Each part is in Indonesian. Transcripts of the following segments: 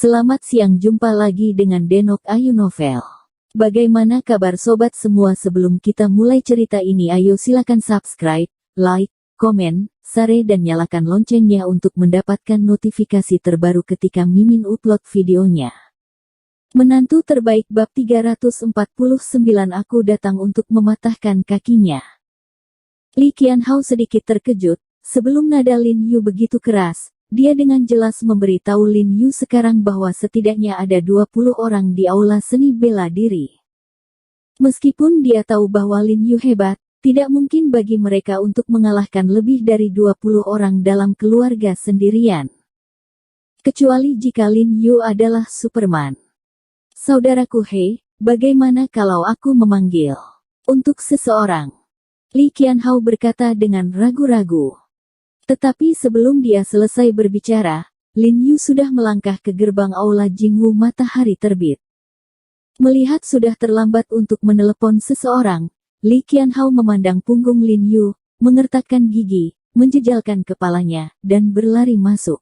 Selamat siang, jumpa lagi dengan Denok Ayu Novel. Bagaimana kabar sobat semua? Sebelum kita mulai cerita ini, ayo silakan subscribe, like, komen, share dan nyalakan loncengnya untuk mendapatkan notifikasi terbaru ketika Mimin upload videonya. Menantu terbaik bab 349, aku datang untuk mematahkan kakinya. Li Qianhao sedikit terkejut, sebelum nada Lin Yu begitu keras. Dia dengan jelas memberitahu Lin Yu sekarang bahwa setidaknya ada 20 orang di aula seni bela diri. Meskipun dia tahu bahwa Lin Yu hebat, tidak mungkin bagi mereka untuk mengalahkan lebih dari 20 orang dalam keluarga sendirian. Kecuali jika Lin Yu adalah Superman. Saudaraku He, bagaimana kalau aku memanggil untuk seseorang? Li Qianhao berkata dengan ragu-ragu. Tetapi sebelum dia selesai berbicara, Lin Yu sudah melangkah ke gerbang aula Jingwu matahari terbit. Melihat sudah terlambat untuk menelepon seseorang, Li Qianhao memandang punggung Lin Yu, mengertakkan gigi, menjejalkan kepalanya, dan berlari masuk.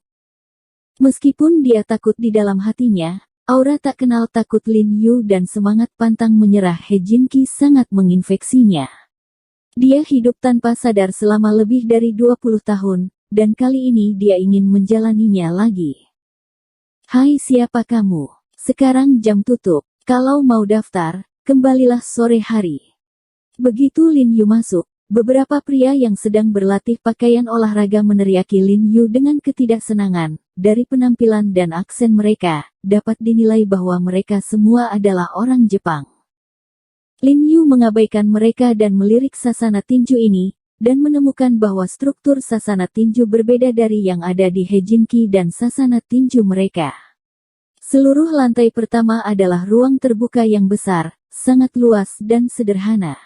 Meskipun dia takut di dalam hatinya, aura tak kenal takut Lin Yu dan semangat pantang menyerah He Jinqi sangat menginfeksinya. Dia hidup tanpa sadar selama lebih dari 20 tahun, dan kali ini dia ingin menjalaninya lagi. Hai, siapa kamu? Sekarang jam tutup. Kalau mau daftar, kembalilah sore hari. Begitu Lin Yu masuk, beberapa pria yang sedang berlatih pakaian olahraga meneriaki Lin Yu dengan ketidaksenangan. Dari penampilan dan aksen mereka, dapat dinilai bahwa mereka semua adalah orang Jepang. Lin Yu mengabaikan mereka dan melirik sasana tinju ini, dan menemukan bahwa struktur sasana tinju berbeda dari yang ada di He Jinqi dan sasana tinju mereka. Seluruh lantai pertama adalah ruang terbuka yang besar, sangat luas dan sederhana.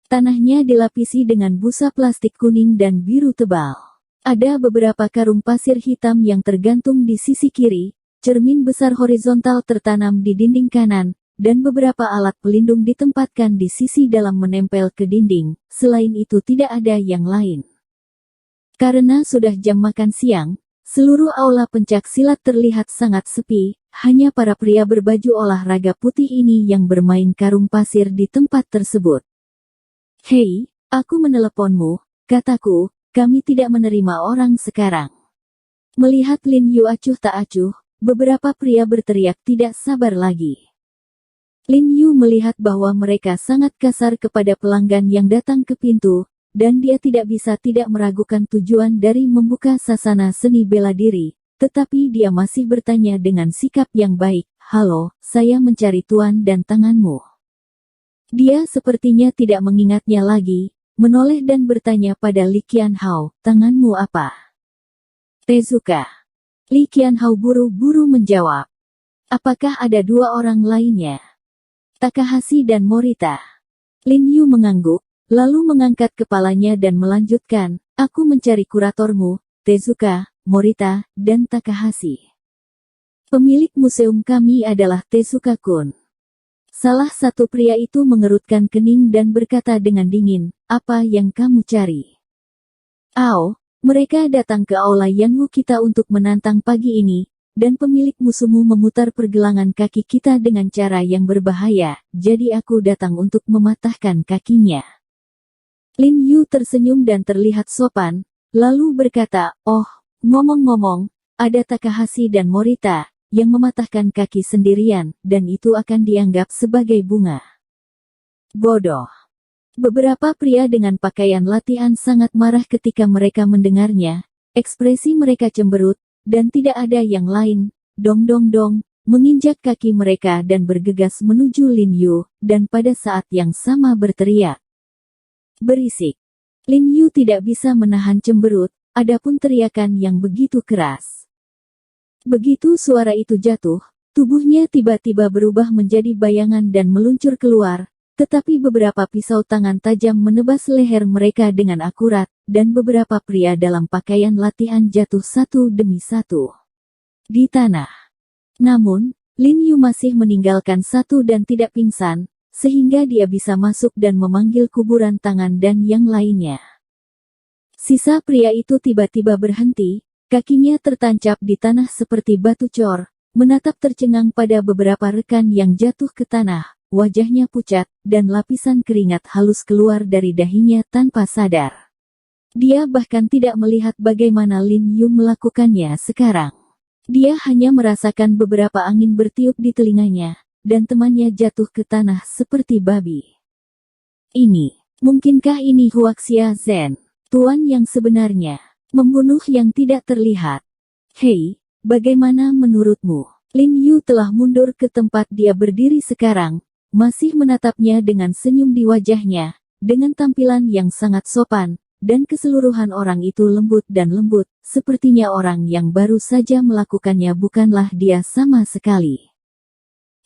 Tanahnya dilapisi dengan busa plastik kuning dan biru tebal. Ada beberapa karung pasir hitam yang tergantung di sisi kiri, cermin besar horizontal tertanam di dinding kanan, dan beberapa alat pelindung ditempatkan di sisi dalam menempel ke dinding. Selain itu tidak ada yang lain. Karena sudah jam makan siang, seluruh aula pencak silat terlihat sangat sepi, hanya para pria berbaju olahraga putih ini yang bermain karung pasir di tempat tersebut. Hei, aku meneleponmu, kataku, kami tidak menerima orang sekarang. Melihat Lin Yu acuh tak acuh, beberapa pria berteriak tidak sabar lagi. Lin Yu melihat bahwa mereka sangat kasar kepada pelanggan yang datang ke pintu, dan dia tidak bisa tidak meragukan tujuan dari membuka sasana seni bela diri, tetapi dia masih bertanya dengan sikap yang baik, "Halo, saya mencari tuan dan tanganmu." Dia sepertinya tidak mengingatnya lagi, menoleh dan bertanya pada Li Qianhao, "Tanganmu apa?" "Tezuka." Li Qianhao buru-buru menjawab. "Apakah ada dua orang lainnya?" "Takahashi dan Morita." Lin Yu mengangguk, lalu mengangkat kepalanya dan melanjutkan, "Aku mencari kuratormu, Tezuka, Morita, dan Takahashi. Pemilik museum kami adalah Tezuka-kun." Salah satu pria itu mengerutkan kening dan berkata dengan dingin, "Apa yang kamu cari?" "Oh, mereka datang ke aula Yanwu kita untuk menantang pagi ini, dan pemilik musuhmu memutar pergelangan kaki kita dengan cara yang berbahaya, jadi aku datang untuk mematahkan kakinya." Lin Yu tersenyum dan terlihat sopan, lalu berkata, "Oh, ngomong-ngomong, ada Takahashi dan Morita, yang mematahkan kaki sendirian, dan itu akan dianggap sebagai bunga." Bodoh. Beberapa pria dengan pakaian latihan sangat marah ketika mereka mendengarnya, ekspresi mereka cemberut, dan tidak ada yang lain, dong, menginjak kaki mereka dan bergegas menuju Lin Yu, dan pada saat yang sama berteriak. Berisik. Lin Yu tidak bisa menahan cemberut, adapun teriakan yang begitu keras. Begitu suara itu jatuh, tubuhnya tiba-tiba berubah menjadi bayangan dan meluncur keluar, tetapi beberapa pisau tangan tajam menebas leher mereka dengan akurat, dan beberapa pria dalam pakaian latihan jatuh satu demi satu di tanah. Namun, Lin Yu masih meninggalkan satu dan tidak pingsan, sehingga dia bisa masuk dan memanggil kuburan tangan dan yang lainnya. Sisa pria itu tiba-tiba berhenti, kakinya tertancap di tanah seperti batu cor, menatap tercengang pada beberapa rekan yang jatuh ke tanah, wajahnya pucat, dan lapisan keringat halus keluar dari dahinya tanpa sadar. Dia bahkan tidak melihat bagaimana Lin Yu melakukannya sekarang. Dia hanya merasakan beberapa angin bertiup di telinganya, dan temannya jatuh ke tanah seperti babi. Mungkinkah ini Huaxia Zhen, tuan yang sebenarnya, membunuh yang tidak terlihat? Hei, bagaimana menurutmu? Lin Yu telah mundur ke tempat dia berdiri sekarang, masih menatapnya dengan senyum di wajahnya, dengan tampilan yang sangat sopan, dan keseluruhan orang itu lembut dan lembut, sepertinya orang yang baru saja melakukannya bukanlah dia sama sekali.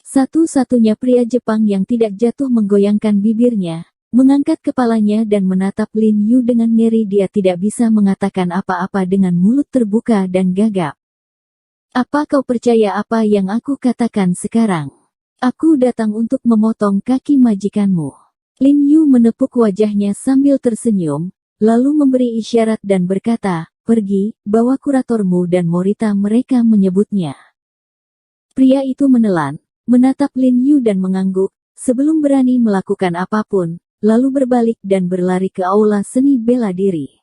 Satu-satunya pria Jepang yang tidak jatuh menggoyangkan bibirnya, mengangkat kepalanya dan menatap Lin Yu dengan ngeri. Dia tidak bisa mengatakan apa-apa dengan mulut terbuka dan gagap. Apa kau percaya apa yang aku katakan sekarang? Aku datang untuk memotong kaki majikanmu. Lin Yu menepuk wajahnya sambil tersenyum, lalu memberi isyarat dan berkata, pergi, bawa kuratormu dan Morita mereka menyebutnya. Pria itu menelan, menatap Lin Yu dan mengangguk, sebelum berani melakukan apapun, lalu berbalik dan berlari ke aula seni bela diri.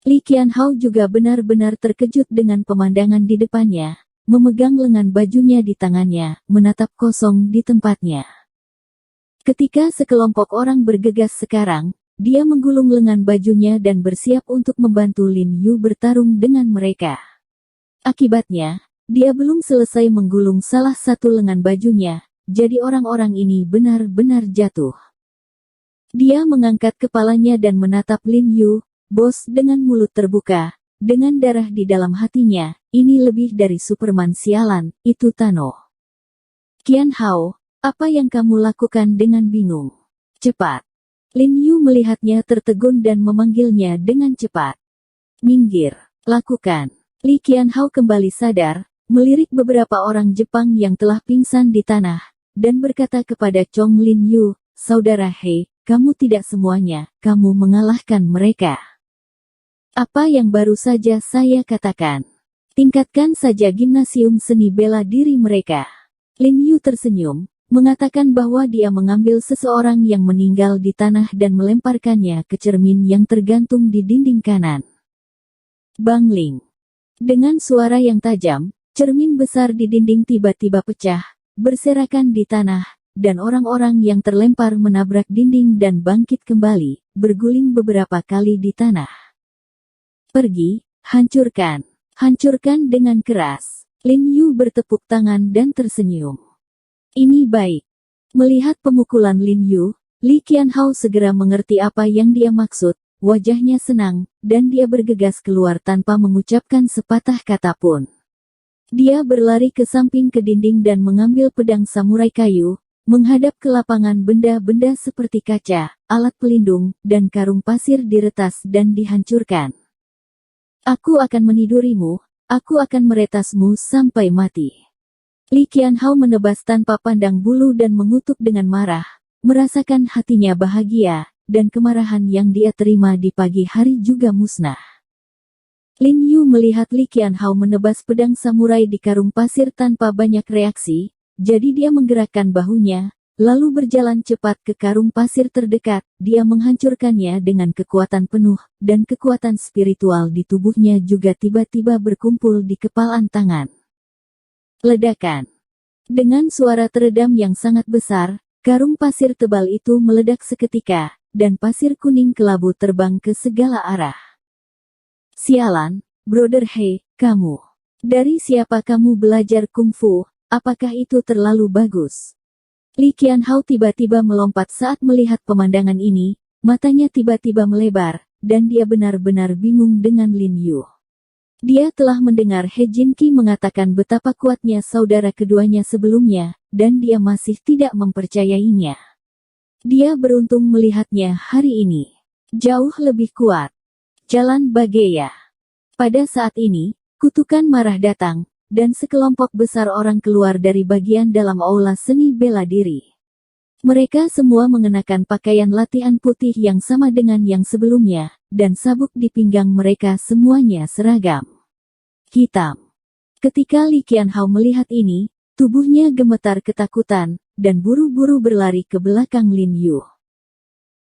Li Qianhao juga benar-benar terkejut dengan pemandangan di depannya, memegang lengan bajunya di tangannya, menatap kosong di tempatnya. Ketika sekelompok orang bergegas sekarang, dia menggulung lengan bajunya dan bersiap untuk membantu Lin Yu bertarung dengan mereka. Akibatnya, dia belum selesai menggulung salah satu lengan bajunya, jadi orang-orang ini benar-benar jatuh. Dia mengangkat kepalanya dan menatap Lin Yu, bos, dengan mulut terbuka, dengan darah di dalam hatinya. Ini lebih dari Superman sialan, itu Tano. Qianhao, apa yang kamu lakukan dengan bingung? Cepat. Lin Yu melihatnya tertegun dan memanggilnya dengan cepat. Minggir, lakukan. Li Qianhao kembali sadar, melirik beberapa orang Jepang yang telah pingsan di tanah, dan berkata kepada Chong Lin Yu, saudara He, kamu tidak semuanya, kamu mengalahkan mereka. Apa yang baru saja saya katakan. Tingkatkan saja gimnasium seni bela diri mereka. Lin Yu tersenyum, mengatakan bahwa dia mengambil seseorang yang meninggal di tanah dan melemparkannya ke cermin yang tergantung di dinding kanan. Bangling. Dengan suara yang tajam, cermin besar di dinding tiba-tiba pecah, berserakan di tanah, dan orang-orang yang terlempar menabrak dinding dan bangkit kembali, berguling beberapa kali di tanah. Pergi, hancurkan. Hancurkan dengan keras. Lin Yu bertepuk tangan dan tersenyum. Ini baik. Melihat pemukulan Lin Yu, Li Qianhao segera mengerti apa yang dia maksud, wajahnya senang, dan dia bergegas keluar tanpa mengucapkan sepatah kata pun. Dia berlari ke samping ke dinding dan mengambil pedang samurai kayu, menghadap ke lapangan. Benda-benda seperti kaca, alat pelindung, dan karung pasir diretas dan dihancurkan. Aku akan menidurimu, aku akan meretasmu sampai mati. Li Qianhao menebas tanpa pandang bulu dan mengutuk dengan marah, merasakan hatinya bahagia, dan kemarahan yang dia terima di pagi hari juga musnah. Lin Yu melihat Li Qianhao menebas pedang samurai di karung pasir tanpa banyak reaksi, jadi dia menggerakkan bahunya, lalu berjalan cepat ke karung pasir terdekat. Dia menghancurkannya dengan kekuatan penuh, dan kekuatan spiritual di tubuhnya juga tiba-tiba berkumpul di kepalan tangan. Ledakan. Dengan suara teredam yang sangat besar, karung pasir tebal itu meledak seketika, dan pasir kuning kelabu terbang ke segala arah. Sialan, Brother He, kamu. Dari siapa kamu belajar kungfu? Apakah itu terlalu bagus? Li Qianhao tiba-tiba melompat saat melihat pemandangan ini, matanya tiba-tiba melebar, dan dia benar-benar bingung dengan Lin Yu. Dia telah mendengar He Jinqi mengatakan betapa kuatnya saudara keduanya sebelumnya, dan dia masih tidak mempercayainya. Dia beruntung melihatnya hari ini. Jauh lebih kuat. Jalan Bageya. Pada saat ini, kutukan marah datang, dan sekelompok besar orang keluar dari bagian dalam aula seni bela diri. Mereka semua mengenakan pakaian latihan putih yang sama dengan yang sebelumnya, dan sabuk di pinggang mereka semuanya seragam. Hitam. Ketika Li Qianhao melihat ini, tubuhnya gemetar ketakutan, dan buru-buru berlari ke belakang Lin Yu.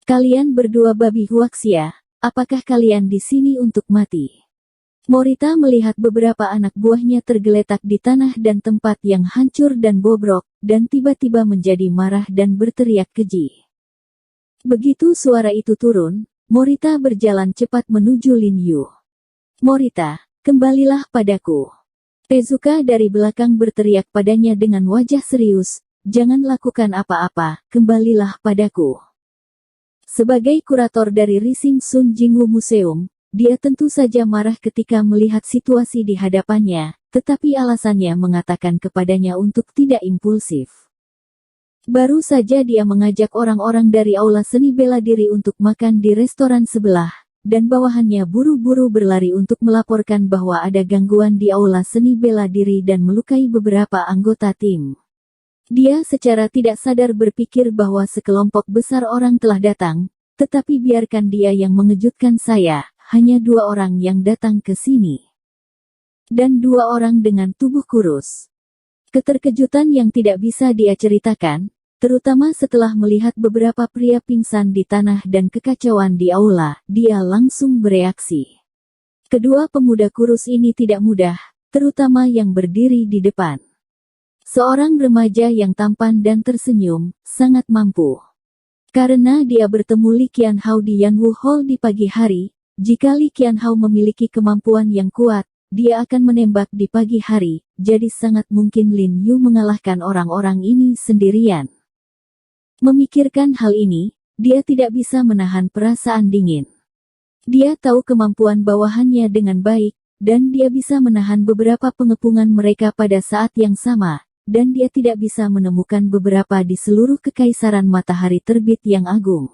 Kalian berdua babi huaxia, apakah kalian di sini untuk mati? Morita melihat beberapa anak buahnya tergeletak di tanah dan tempat yang hancur dan bobrok, dan tiba-tiba menjadi marah dan berteriak keji. Begitu suara itu turun, Morita berjalan cepat menuju Lin Yu. Morita, kembalilah padaku. Tezuka dari belakang berteriak padanya dengan wajah serius, jangan lakukan apa-apa, kembalilah padaku. Sebagai kurator dari Rising Sun Jingwu Museum, dia tentu saja marah ketika melihat situasi di hadapannya, tetapi alasannya mengatakan kepadanya untuk tidak impulsif. Baru saja dia mengajak orang-orang dari aula seni bela diri untuk makan di restoran sebelah, dan bawahannya buru-buru berlari untuk melaporkan bahwa ada gangguan di aula seni bela diri dan melukai beberapa anggota tim. Dia secara tidak sadar berpikir bahwa sekelompok besar orang telah datang, tetapi biarkan dia yang mengejutkan saya, hanya 2 orang yang datang ke sini. Dan 2 orang dengan tubuh kurus. Keterkejutan yang tidak bisa dia ceritakan, terutama setelah melihat beberapa pria pingsan di tanah dan kekacauan di aula, dia langsung bereaksi. Kedua pemuda kurus ini tidak mudah, terutama yang berdiri di depan. Seorang remaja yang tampan dan tersenyum, sangat mampu. Karena dia bertemu Li Qianhao di Yanwu Hall di pagi hari, jika Li Qianhao memiliki kemampuan yang kuat, dia akan menembak di pagi hari, jadi sangat mungkin Lin Yu mengalahkan orang-orang ini sendirian. Memikirkan hal ini, dia tidak bisa menahan perasaan dingin. Dia tahu kemampuan bawahannya dengan baik, dan dia bisa menahan beberapa pengepungan mereka pada saat yang sama, dan dia tidak bisa menemukan beberapa di seluruh kekaisaran matahari terbit yang agung.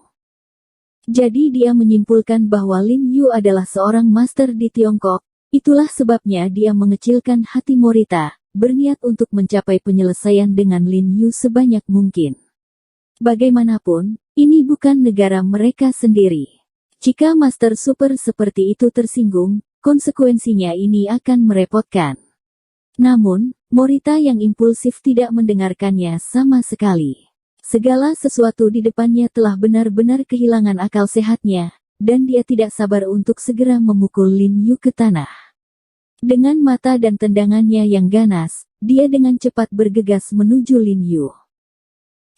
Jadi dia menyimpulkan bahwa Lin Yu adalah seorang master di Tiongkok, itulah sebabnya dia mengecilkan hati Morita, berniat untuk mencapai penyelesaian dengan Lin Yu sebanyak mungkin. Bagaimanapun, ini bukan negara mereka sendiri. Jika Master Super seperti itu tersinggung, konsekuensinya ini akan merepotkan. Namun, Morita yang impulsif tidak mendengarkannya sama sekali. Segala sesuatu di depannya telah benar-benar kehilangan akal sehatnya, dan dia tidak sabar untuk segera memukul Lin Yu ke tanah. Dengan mata dan tendangannya yang ganas, dia dengan cepat bergegas menuju Lin Yu.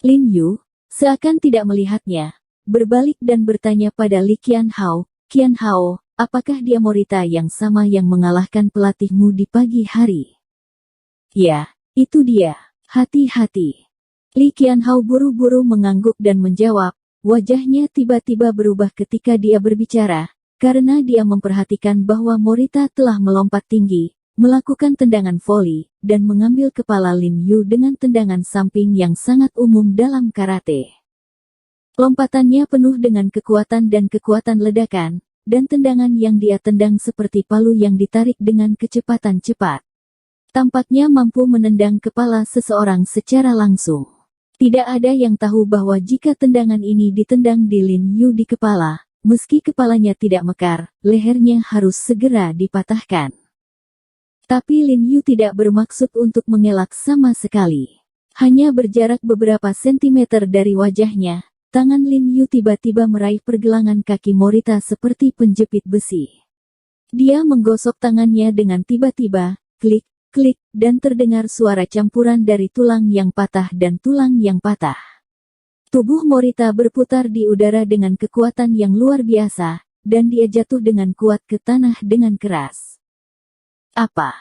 Lin Yu, seakan tidak melihatnya, berbalik dan bertanya pada Li Qianhao, "Qianhao, apakah dia Morita yang sama yang mengalahkan pelatihmu di pagi hari?" "Ya, itu dia, hati-hati." Li Qianhao buru-buru mengangguk dan menjawab, wajahnya tiba-tiba berubah ketika dia berbicara, karena dia memperhatikan bahwa Morita telah melompat tinggi, melakukan tendangan voli, dan mengambil kepala Lin Yu dengan tendangan samping yang sangat umum dalam karate. Lompatannya penuh dengan kekuatan dan kekuatan ledakan, dan tendangan yang dia tendang seperti palu yang ditarik dengan kecepatan cepat. Tampaknya mampu menendang kepala seseorang secara langsung. Tidak ada yang tahu bahwa jika tendangan ini ditendang di Lin Yu di kepala, meski kepalanya tidak mekar, lehernya harus segera dipatahkan. Tapi Lin Yu tidak bermaksud untuk mengelak sama sekali. Hanya berjarak beberapa sentimeter dari wajahnya, tangan Lin Yu tiba-tiba meraih pergelangan kaki Morita seperti penjepit besi. Dia menggosok tangannya dengan tiba-tiba, klik, klik, dan terdengar suara campuran dari tulang yang patah dan tulang yang patah. Tubuh Morita berputar di udara dengan kekuatan yang luar biasa, dan dia jatuh dengan kuat ke tanah dengan keras. "Apa?"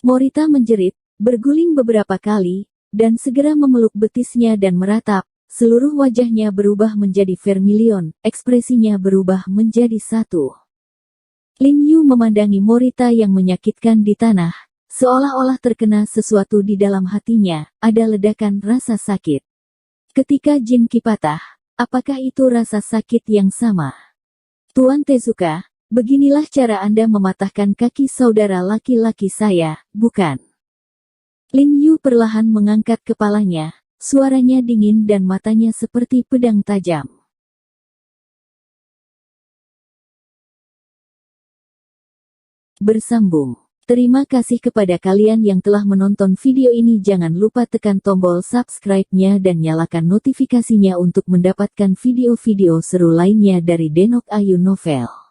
Morita menjerit, berguling beberapa kali, dan segera memeluk betisnya dan meratap. Seluruh wajahnya berubah menjadi vermilion, ekspresinya berubah menjadi satu. Lin Yu memandangi Morita yang menyakitkan di tanah, seolah-olah terkena sesuatu di dalam hatinya, ada ledakan rasa sakit. Ketika Jin Qi patah, apakah itu rasa sakit yang sama? "Tuan Tezuka, beginilah cara Anda mematahkan kaki saudara laki-laki saya, bukan?" Lin Yu perlahan mengangkat kepalanya, suaranya dingin dan matanya seperti pedang tajam. Bersambung. Terima kasih kepada kalian yang telah menonton video ini. Jangan lupa tekan tombol subscribe-nya dan nyalakan notifikasinya untuk mendapatkan video-video seru lainnya dari Denok Ayu Novel.